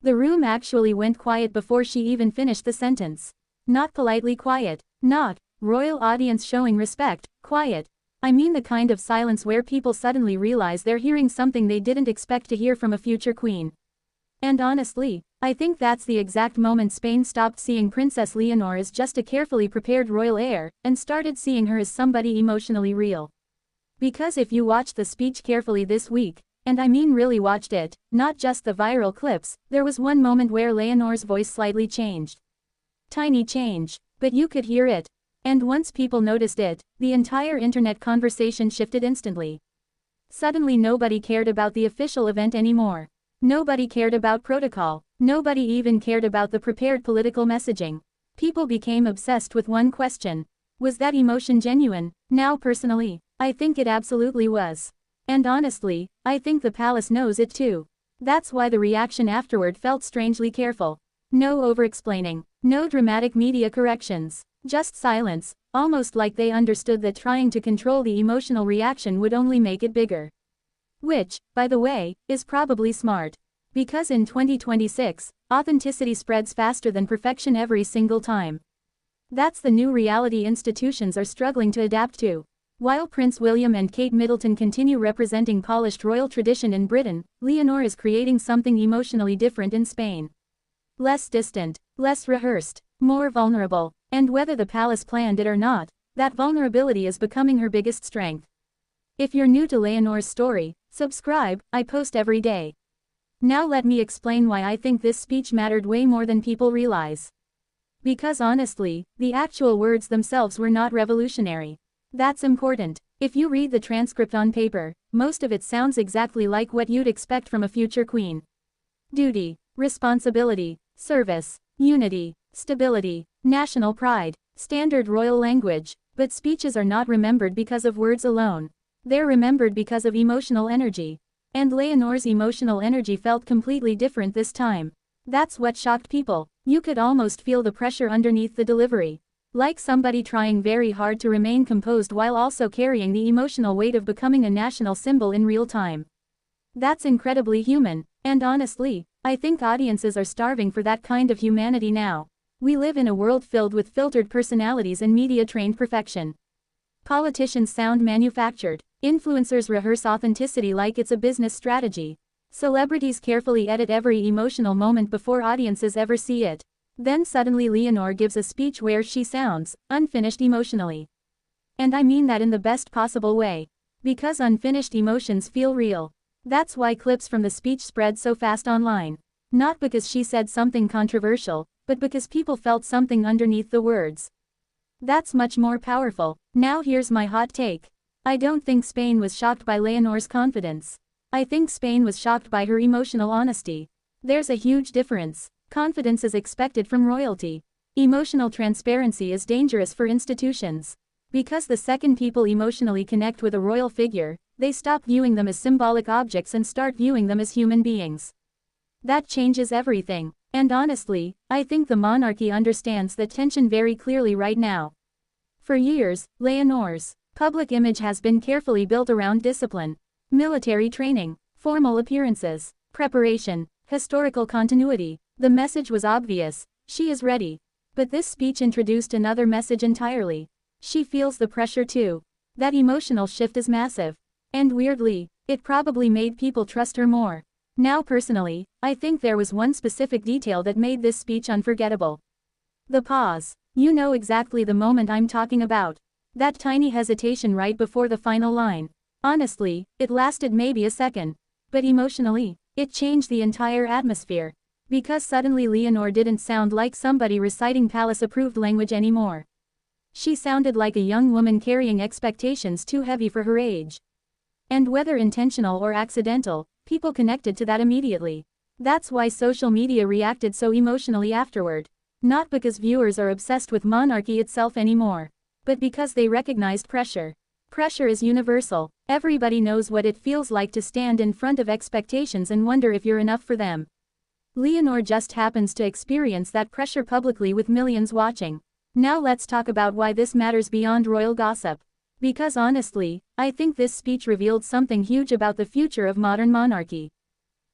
The room actually went quiet before she even finished the sentence. Not politely quiet. Not royal audience showing respect, quiet. I mean the kind of silence where people suddenly realize they're hearing something they didn't expect to hear from a future queen. And honestly, I think that's the exact moment Spain stopped seeing Princess Leonor as just a carefully prepared royal heir, and started seeing her as somebody emotionally real. Because if you watched the speech carefully this week, and I mean really watched it, not just the viral clips, there was one moment where Leonor's voice slightly changed. Tiny change, but you could hear it. And once people noticed it, the entire internet conversation shifted instantly. Suddenly nobody cared about the official event anymore. Nobody cared about protocol. Nobody even cared about the prepared political messaging. People became obsessed with one question. Was that emotion genuine? Now personally, I think it absolutely was. And honestly, I think the palace knows it too. That's why the reaction afterward felt strangely careful. No over-explaining. No dramatic media corrections. Just silence, almost like they understood that trying to control the emotional reaction would only make it bigger. Which, by the way, is probably smart. Because in 2026, authenticity spreads faster than perfection every single time. That's the new reality institutions are struggling to adapt to. While Prince William and Kate Middleton continue representing polished royal tradition in Britain, Leonor is creating something emotionally different in Spain. Less distant, less rehearsed, more vulnerable, and whether the palace planned it or not, that vulnerability is becoming her biggest strength. If you're new to Leonor's story, subscribe, I post every day. Now let me explain why I think this speech mattered way more than people realize. Because honestly, the actual words themselves were not revolutionary. That's important. If you read the transcript on paper, most of it sounds exactly like what you'd expect from a future queen. Duty, responsibility, service, unity, stability, national pride, standard royal language, but speeches are not remembered because of words alone. They're remembered because of emotional energy. And Leonor's emotional energy felt completely different this time. That's what shocked people. You could almost feel the pressure underneath the delivery. Like somebody trying very hard to remain composed while also carrying the emotional weight of becoming a national symbol in real time. That's incredibly human, and honestly, I think audiences are starving for that kind of humanity now. We live in a world filled with filtered personalities and media-trained perfection. Politicians sound manufactured. Influencers rehearse authenticity like it's a business strategy. Celebrities carefully edit every emotional moment before audiences ever see it. Then suddenly Leonor gives a speech where she sounds unfinished emotionally. And I mean that in the best possible way. Because unfinished emotions feel real. That's why clips from the speech spread so fast online. Not because she said something controversial, but because people felt something underneath the words. That's much more powerful. Now here's my hot take. I don't think Spain was shocked by Leonor's confidence. I think Spain was shocked by her emotional honesty. There's a huge difference. Confidence is expected from royalty. Emotional transparency is dangerous for institutions. Because the second people emotionally connect with a royal figure, they stop viewing them as symbolic objects and start viewing them as human beings. That changes everything. And honestly, I think the monarchy understands that tension very clearly right now. For years, Leonor's public image has been carefully built around discipline, military training, formal appearances, preparation, historical continuity. The message was obvious: she is ready. But this speech introduced another message entirely. She feels the pressure too. That emotional shift is massive. And weirdly, it probably made people trust her more. Now personally, I think there was one specific detail that made this speech unforgettable. The pause. You know exactly the moment I'm talking about. That tiny hesitation right before the final line. Honestly, it lasted maybe a second. But emotionally, it changed the entire atmosphere. Because suddenly Leonor didn't sound like somebody reciting palace-approved language anymore. She sounded like a young woman carrying expectations too heavy for her age. And whether intentional or accidental, people connected to that immediately. That's why social media reacted so emotionally afterward. Not because viewers are obsessed with monarchy itself anymore, but because they recognized pressure. Pressure is universal. Everybody knows what it feels like to stand in front of expectations and wonder if you're enough for them. Leonor just happens to experience that pressure publicly with millions watching. Now let's talk about why this matters beyond royal gossip. Because honestly, I think this speech revealed something huge about the future of modern monarchy.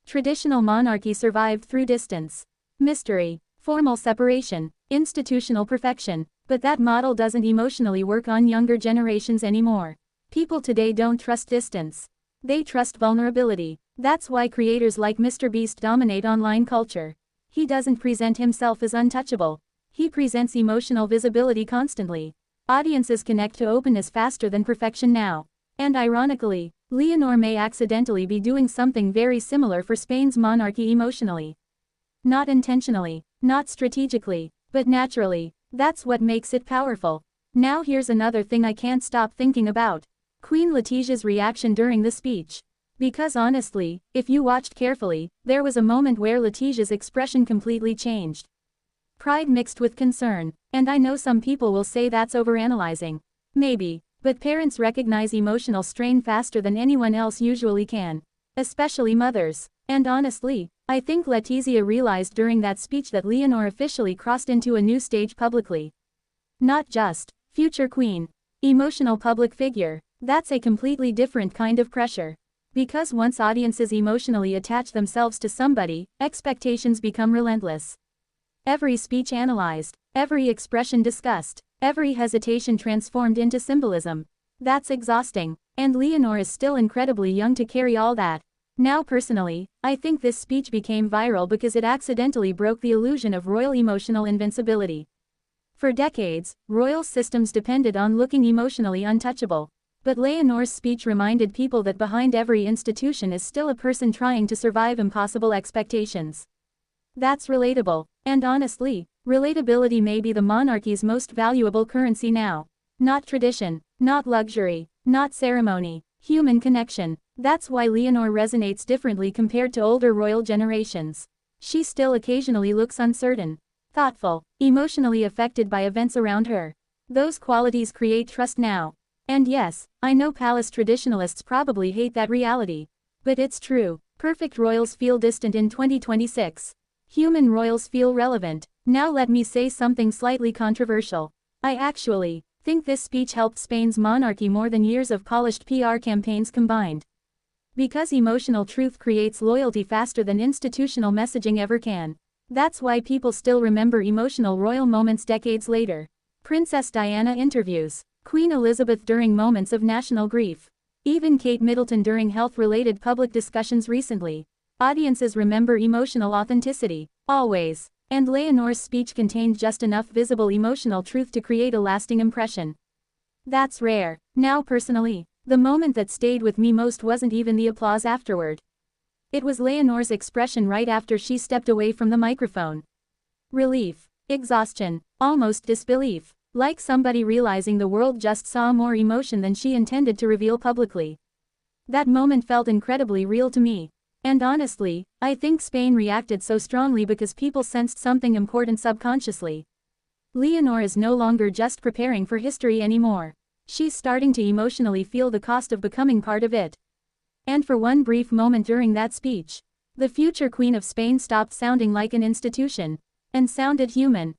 Traditional monarchy survived through distance, mystery, formal separation, institutional perfection, but that model doesn't emotionally work on younger generations anymore. People today don't trust distance. They trust vulnerability. That's why creators like Mr. Beast dominate online culture. He doesn't present himself as untouchable. He presents emotional visibility constantly. Audiences connect to openness faster than perfection now. And ironically, Leonor may accidentally be doing something very similar for Spain's monarchy emotionally. Not intentionally, not strategically, but naturally. That's what makes it powerful. Now here's another thing I can't stop thinking about. Queen Letitia's reaction during the speech. Because honestly, if you watched carefully, there was a moment where Letitia's expression completely changed. Pride mixed with concern. And I know some people will say that's overanalyzing. Maybe. But parents recognize emotional strain faster than anyone else usually can. Especially mothers. And honestly, I think Letizia realized during that speech that Leonor officially crossed into a new stage publicly. Not just future queen. Emotional public figure. That's a completely different kind of pressure. Because once audiences emotionally attach themselves to somebody, expectations become relentless. Every speech analyzed, every expression discussed, every hesitation transformed into symbolism. That's exhausting. And Leonor is still incredibly young to carry all that. Now personally, I think this speech became viral because it accidentally broke the illusion of royal emotional invincibility. For decades, royal systems depended on looking emotionally untouchable. But Leonor's speech reminded people that behind every institution is still a person trying to survive impossible expectations. That's relatable. And honestly, relatability may be the monarchy's most valuable currency now. Not tradition, not luxury, not ceremony, human connection. That's why Leonor resonates differently compared to older royal generations. She still occasionally looks uncertain, thoughtful, emotionally affected by events around her. Those qualities create trust now. And yes, I know palace traditionalists probably hate that reality. But it's true. Perfect royals feel distant in 2026. Human royals feel relevant. Now let me say something slightly controversial. I actually think this speech helped Spain's monarchy more than years of polished PR campaigns combined. Because emotional truth creates loyalty faster than institutional messaging ever can. That's why people still remember emotional royal moments decades later. Princess Diana interviews. Queen Elizabeth during moments of national grief. Even Kate Middleton during health-related public discussions recently. Audiences remember emotional authenticity. Always. And Leonor's speech contained just enough visible emotional truth to create a lasting impression. That's rare. Now personally, the moment that stayed with me most wasn't even the applause afterward. It was Leonor's expression right after she stepped away from the microphone. Relief. Exhaustion. Almost disbelief. Like somebody realizing the world just saw more emotion than she intended to reveal publicly. That moment felt incredibly real to me. And honestly, I think Spain reacted so strongly because people sensed something important subconsciously. Leonor is no longer just preparing for history anymore. She's starting to emotionally feel the cost of becoming part of it. And for one brief moment during that speech, the future Queen of Spain stopped sounding like an institution and sounded human.